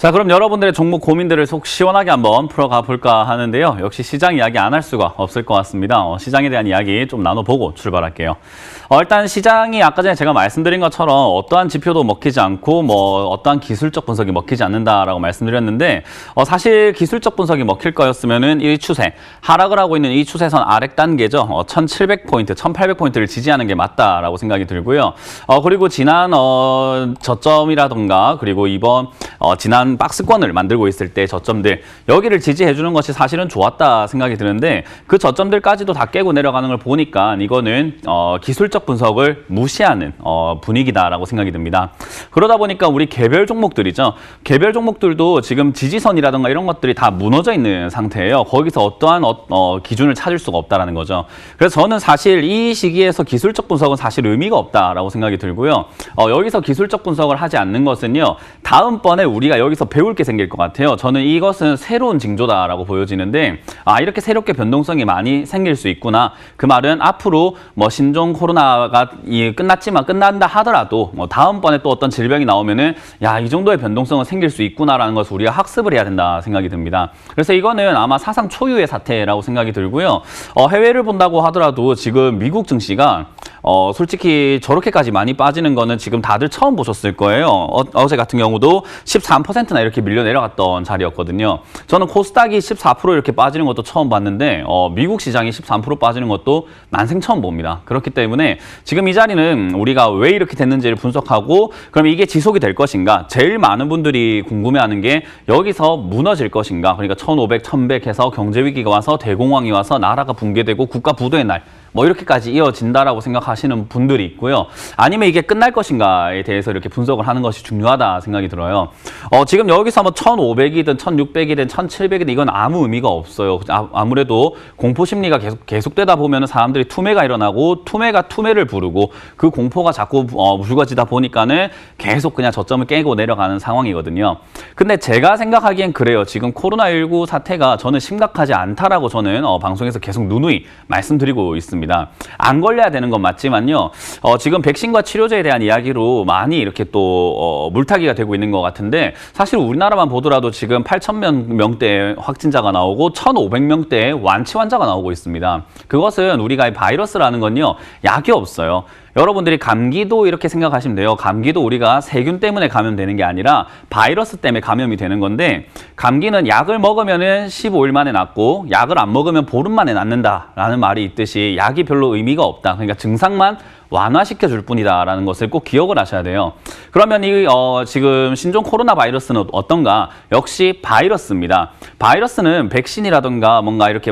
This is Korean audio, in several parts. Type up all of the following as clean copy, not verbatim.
자, 그럼 여러분들의 종목 고민들을 속 시원하게 한번 풀어가 볼까 하는데요. 역시 시장 이야기 안 할 수가 없을 것 같습니다. 시장에 대한 이야기 좀 나눠보고 출발할게요. 일단 시장이 아까 전에 제가 말씀드린 것처럼 어떠한 지표도 먹히지 않고 어떠한 기술적 분석이 먹히지 않는다라고 말씀드렸는데 사실 기술적 분석이 먹힐 거였으면은 이 추세, 하락을 하고 있는 이 추세선 아래 단계죠. 1700포인트, 1800포인트를 지지하는 게 맞다라고 생각이 들고요. 그리고 지난 저점이라던가 그리고 이번 지난 박스권을 만들고 있을 때 저점들 여기를 지지해 주는 것이 사실은 좋았다 생각이 드는데 그 저점들까지도 다 깨고 내려가는 걸 보니까 이거는 기술적 분석을 무시하는 분위기다라고 생각이 듭니다. 그러다 보니까 우리 개별 종목들이죠. 개별 종목들도 지금 지지선이라든가 이런 것들이 다 무너져 있는 상태예요. 거기서 어떠한 기준을 찾을 수가 없다라는 거죠. 그래서 저는 사실 이 시기에서 기술적 분석은 사실 의미가 없다라고 생각이 들고요. 여기서 기술적 분석을 하지 않는 것은요. 다음번에 우리가 여기서 배울 게 생길 것 같아요. 저는 이것은 새로운 징조다라고 보여지는데 이렇게 새롭게 변동성이 많이 생길 수 있구나. 그 말은 앞으로 신종 코로나가 끝났지만 끝난다 하더라도 다음번에 또 어떤 질병이 나오면은 이 정도의 변동성은 생길 수 있구나라는 것을 우리가 학습을 해야 된다 생각이 듭니다. 그래서 이거는 아마 사상 초유의 사태라고 생각이 들고요. 해외를 본다고 하더라도 지금 미국 증시가 솔직히 저렇게까지 많이 빠지는 거는 지금 다들 처음 보셨을 거예요. 어제 같은 경우도 13%나 이렇게 밀려 내려갔던 자리였거든요. 저는 코스닥이 14% 이렇게 빠지는 것도 처음 봤는데 미국 시장이 13% 빠지는 것도 난생 처음 봅니다. 그렇기 때문에 지금 이 자리는 우리가 왜 이렇게 됐는지를 분석하고 그럼 이게 지속이 될 것인가? 제일 많은 분들이 궁금해하는 게 여기서 무너질 것인가? 그러니까 1500, 1100 해서 경제위기가 와서 대공황이 와서 나라가 붕괴되고 국가 부도의 날 이렇게까지 이어진다라고 생각하시는 분들이 있고요. 아니면 이게 끝날 것인가에 대해서 이렇게 분석을 하는 것이 중요하다 생각이 들어요. 지금 여기서 1500이든 1600이든 1700이든 이건 아무 의미가 없어요. 아무래도 공포 심리가 계속되다 보면 사람들이 투매가 일어나고 투매가 투매를 부르고 그 공포가 자꾸 불거지다 보니까는 계속 그냥 저점을 깨고 내려가는 상황이거든요. 근데 제가 생각하기엔 그래요. 지금 코로나19 사태가 저는 심각하지 않다라고 저는 방송에서 계속 누누이 말씀드리고 있습니다. 안 걸려야 되는 건 맞지만요. 지금 백신과 치료제에 대한 이야기로 많이 이렇게 또 물타기가 되고 있는 것 같은데 사실 우리나라만 보더라도 지금 8,000명대의 확진자가 나오고 1,500명대의 완치 환자가 나오고 있습니다. 그것은 우리가 이 바이러스라는 건요. 약이 없어요. 여러분들이 감기도 이렇게 생각하시면 돼요. 감기도 우리가 세균 때문에 감염되는 게 아니라 바이러스 때문에 감염이 되는 건데 감기는 약을 먹으면은 15일 만에 낫고 약을 안 먹으면 보름 만에 낫는다라는 말이 있듯이 약이 별로 의미가 없다. 그러니까 증상만 완화시켜 줄 뿐이다라는 것을 꼭 기억을 하셔야 돼요. 그러면 지금 신종 코로나 바이러스는 어떤가? 역시 바이러스입니다. 바이러스는 백신이라든가 뭔가 이렇게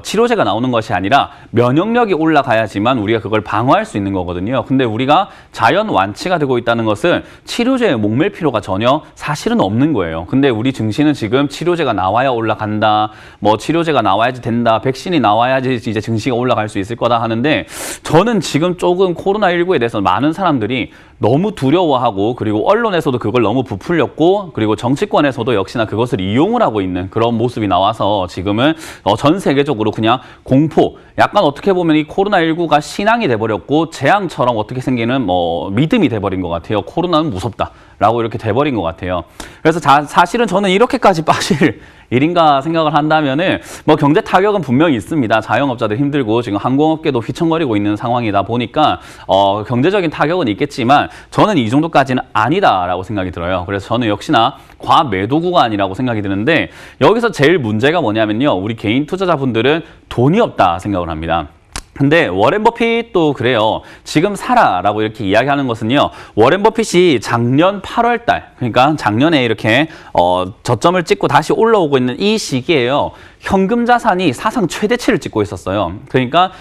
치료제가 나오는 것이 아니라 면역력이 올라가야지만 우리가 그걸 방어할 수 있는 거거든요. 근데 우리가 자연 완치가 되고 있다는 것은 치료제에 목맬 필요가 전혀 사실은 없는 거예요. 근데 우리 증시는 지금 치료제가 나와야 올라간다. 치료제가 나와야지 된다. 백신이 나와야지 이제 증시가 올라갈 수 있을 거다 하는데 저는 지금 조금 코로나19에 대해서 많은 사람들이 너무 두려워하고 그리고 언론에서도 그걸 너무 부풀렸고 그리고 정치권에서도 역시나 그것을 이용을 하고 있는 그런 모습이 나와서 지금은 전 세계적으로 그냥 공포, 약간 어떻게 보면 이 코로나19가 신앙이 돼버렸고 재앙처럼 어떻게 생기는 믿음이 돼버린 것 같아요. 코로나는 무섭다라고 이렇게 돼버린 것 같아요. 그래서 사실은 저는 이렇게까지 빠질 일인가 생각을 한다면은 경제 타격은 분명히 있습니다. 자영업자들 힘들고 지금 항공업계도 휘청거리고 있는 상황이다 보니까 경제적인 타격은 있겠지만 저는 이 정도까지는 아니다라고 생각이 들어요. 그래서 저는 역시나 과매도 구간이라고 생각이 드는데 여기서 제일 문제가 뭐냐면요. 우리 개인 투자자분들은 돈이 없다 생각을 합니다. 근데 워렌 버핏도 그래요. 지금 사라라고 이렇게 이야기하는 것은요. 워렌 버핏이 작년 8월 달, 그러니까 작년에 이렇게 저점을 찍고 다시 올라오고 있는 이 시기에요. 현금 자산이 사상 최대치를 찍고 있었어요. 그러니까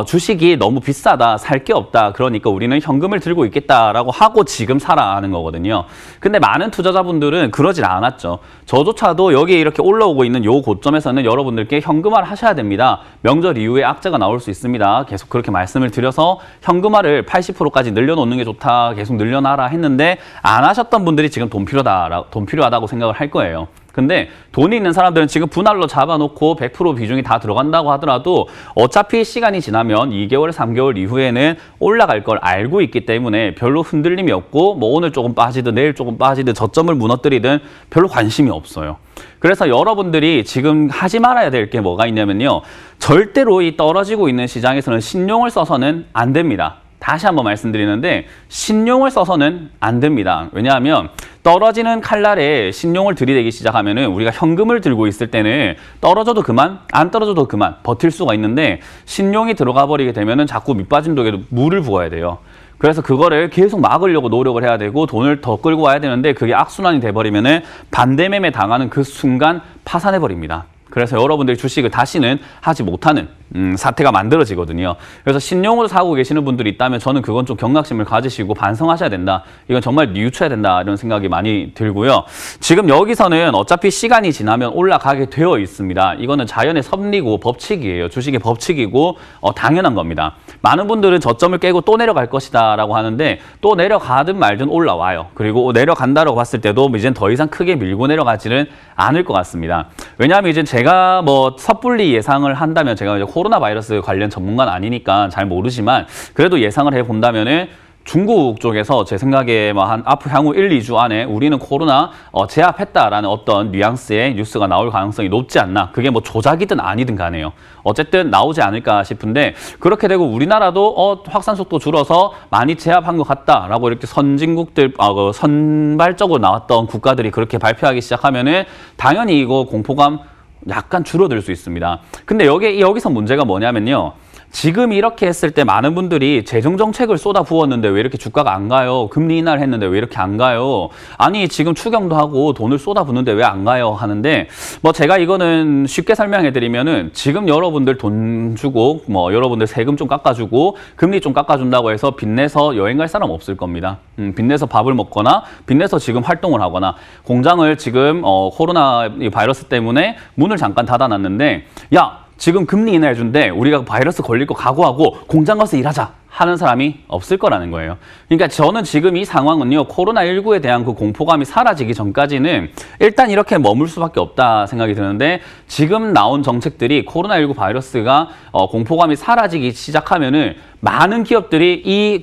주식이 너무 비싸다, 살 게 없다. 그러니까 우리는 현금을 들고 있겠다라고 하고 지금 사라 하는 거거든요. 근데 많은 투자자분들은 그러질 않았죠. 저조차도 여기에 이렇게 올라오고 있는 요 고점에서는 여러분들께 현금화를 하셔야 됩니다. 명절 이후에 악재가 나올 수 있습니다. 계속 그렇게 말씀을 드려서 현금화를 80%까지 늘려놓는 게 좋다. 계속 늘려놔라 했는데 안 하셨던 분들이 지금 돈 필요하다고 생각을 할 거예요. 근데 돈이 있는 사람들은 지금 분할로 잡아놓고 100% 비중이 다 들어간다고 하더라도 어차피 시간이 지나면 2개월, 3개월 이후에는 올라갈 걸 알고 있기 때문에 별로 흔들림이 없고 뭐 오늘 조금 빠지든 내일 조금 빠지든 저점을 무너뜨리든 별로 관심이 없어요. 그래서 여러분들이 지금 하지 말아야 될 게 뭐가 있냐면요. 절대로 이 떨어지고 있는 시장에서는 신용을 써서는 안 됩니다. 다시 한번 말씀드리는데 신용을 써서는 안 됩니다. 왜냐하면 떨어지는 칼날에 신용을 들이대기 시작하면은 우리가 현금을 들고 있을 때는 떨어져도 그만, 안 떨어져도 그만 버틸 수가 있는데 신용이 들어가 버리게 되면은 자꾸 밑빠진 독에도 물을 부어야 돼요. 그래서 그거를 계속 막으려고 노력을 해야 되고 돈을 더 끌고 와야 되는데 그게 악순환이 돼버리면은 반대매매 당하는 그 순간 파산해 버립니다. 그래서 여러분들이 주식을 다시는 하지 못하는 사태가 만들어지거든요. 그래서 신용으로 사고 계시는 분들이 있다면 저는 그건 좀 경각심을 가지시고 반성하셔야 된다. 이건 정말 뉘우쳐야 된다. 이런 생각이 많이 들고요. 지금 여기서는 어차피 시간이 지나면 올라가게 되어 있습니다. 이거는 자연의 섭리고 법칙이에요. 주식의 법칙이고 당연한 겁니다. 많은 분들은 저점을 깨고 또 내려갈 것이다 라고 하는데 또 내려가든 말든 올라와요. 그리고 내려간다라고 봤을 때도 이젠 더 이상 크게 밀고 내려가지는 않을 것 같습니다. 왜냐하면 이제 제가 뭐 섣불리 예상을 한다면 제가 이제 코로나 바이러스 관련 전문가는 아니니까 잘 모르지만 그래도 예상을 해본다면은 중국 쪽에서 제 생각에 뭐 한 앞으로 향후 1, 2주 안에 우리는 코로나 제압했다라는 어떤 뉘앙스의 뉴스가 나올 가능성이 높지 않나. 그게 뭐 조작이든 아니든 간에요. 어쨌든 나오지 않을까 싶은데 그렇게 되고 우리나라도 확산 속도 줄어서 많이 제압한 것 같다라고 이렇게 선진국들 선발적으로 나왔던 국가들이 그렇게 발표하기 시작하면은 당연히 이거 공포감 약간 줄어들 수 있습니다. 근데 여기서 문제가 뭐냐면요. 지금 이렇게 했을 때 많은 분들이 재정정책을 쏟아 부었는데 왜 이렇게 주가가 안 가요? 금리 인하를 했는데 왜 이렇게 안 가요? 아니 지금 추경도 하고 돈을 쏟아 붓는데 왜 안 가요? 하는데 뭐 제가 이거는 쉽게 설명해 드리면은 지금 여러분들 돈 주고 뭐 여러분들 세금 좀 깎아주고 금리 좀 깎아준다고 해서 빚내서 여행 갈 사람 없을 겁니다. 빚내서 밥을 먹거나 빚내서 지금 활동을 하거나 공장을 지금 코로나 바이러스 때문에 문을 잠깐 닫아놨는데 야 지금 금리 인하해준대 우리가 바이러스 걸릴 거 각오하고 공장 가서 일하자 하는 사람이 없을 거라는 거예요. 그러니까 저는 지금 이 상황은요. 코로나19에 대한 그 공포감이 사라지기 전까지는 일단 이렇게 머물 수밖에 없다 생각이 드는데 지금 나온 정책들이 코로나19 바이러스가 공포감이 사라지기 시작하면은 많은 기업들이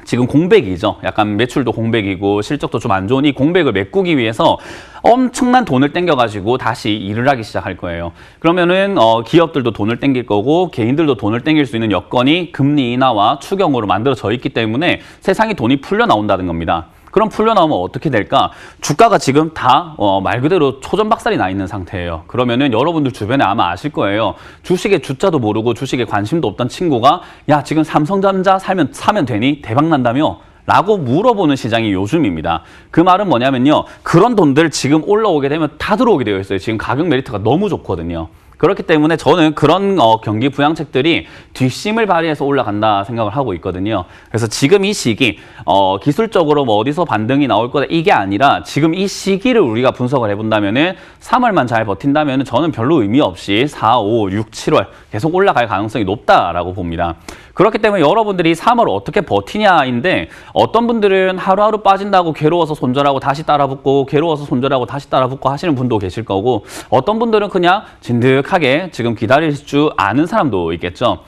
지금 공백이죠. 약간 매출도 공백이고 실적도 좀 안 좋은 이 공백을 메꾸기 위해서 엄청난 돈을 땡겨가지고 다시 일을 하기 시작할 거예요. 그러면은 기업들도 돈을 땡길 거고 개인들도 돈을 땡길 수 있는 여건이 금리 인하와 추경으로 만들어져 있기 때문에 세상에 돈이 풀려 나온다는 겁니다. 그럼 풀려 나오면 어떻게 될까? 주가가 지금 다 말 그대로 초전박살이 나 있는 상태예요. 그러면은 여러분들 주변에 아마 아실 거예요. 주식의 주자도 모르고 주식에 관심도 없던 친구가 야 지금 삼성전자 사면 되니? 대박 난다며? 라고 물어보는 시장이 요즘입니다. 그 말은 뭐냐면요. 그런 돈들 지금 올라오게 되면 다 들어오게 되어 있어요. 지금 가격 메리트가 너무 좋거든요. 그렇기 때문에 저는 그런 경기 부양책들이 뒷심을 발휘해서 올라간다 생각을 하고 있거든요. 그래서 지금 이 시기 기술적으로 뭐 어디서 반등이 나올 거다 이게 아니라 지금 이 시기를 우리가 분석을 해본다면은 3월만 잘 버틴다면은 저는 별로 의미 없이 4, 5, 6, 7월 계속 올라갈 가능성이 높다라고 봅니다. 그렇기 때문에 여러분들이 3월 어떻게 버티냐인데 어떤 분들은 하루하루 빠진다고 괴로워서 손절하고 다시 따라붙고 괴로워서 손절하고 다시 따라붙고 하시는 분도 계실 거고 어떤 분들은 그냥 진득하게 지금 기다릴 줄 아는 사람도 있겠죠.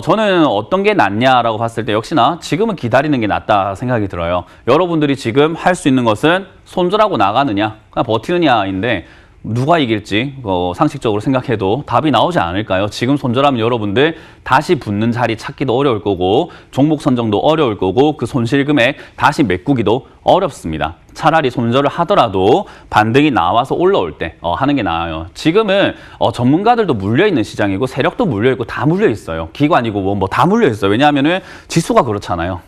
저는 어떤 게 낫냐라고 봤을 때 역시나 지금은 기다리는 게 낫다 생각이 들어요. 여러분들이 지금 할 수 있는 것은 손절하고 나가느냐 그냥 버티느냐인데 누가 이길지 상식적으로 생각해도 답이 나오지 않을까요? 지금 손절하면 여러분들 다시 붙는 자리 찾기도 어려울 거고 종목 선정도 어려울 거고 그 손실 금액 다시 메꾸기도 어렵습니다. 차라리 손절을 하더라도 반등이 나와서 올라올 때 하는 게 나아요. 지금은 전문가들도 물려있는 시장이고 세력도 물려있고 다 물려있어요. 기관이고 뭐 다 물려있어요. 왜냐하면은 지수가 그렇잖아요.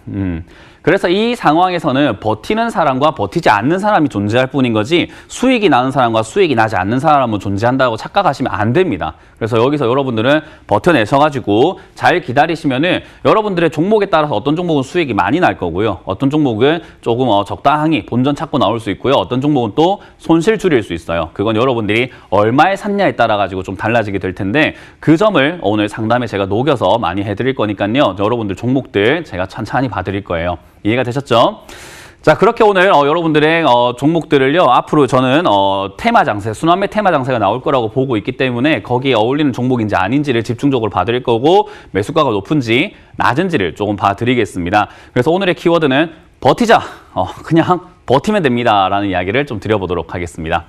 그래서 이 상황에서는 버티는 사람과 버티지 않는 사람이 존재할 뿐인 거지 수익이 나는 사람과 수익이 나지 않는 사람은 존재한다고 착각하시면 안 됩니다. 그래서 여기서 여러분들은 버텨내셔가지고 잘 기다리시면은 여러분들의 종목에 따라서 어떤 종목은 수익이 많이 날 거고요. 어떤 종목은 조금 적당히 본전 찾고 나올 수 있고요. 어떤 종목은 또 손실 줄일 수 있어요. 그건 여러분들이 얼마에 샀냐에 따라 가지고 좀 달라지게 될 텐데 그 점을 오늘 상담에 제가 녹여서 많이 해드릴 거니까요. 여러분들 종목들 제가 천천히 봐드릴 거예요. 이해가 되셨죠? 자, 그렇게 오늘 여러분들의 종목들을요, 앞으로 저는 테마 장세, 순환매 테마 장세가 나올 거라고 보고 있기 때문에 거기에 어울리는 종목인지 아닌지를 집중적으로 봐드릴 거고, 매수가가 높은지 낮은지를 조금 봐드리겠습니다. 그래서 오늘의 키워드는 버티자, 그냥 버티면 됩니다라는 이야기를 좀 드려보도록 하겠습니다.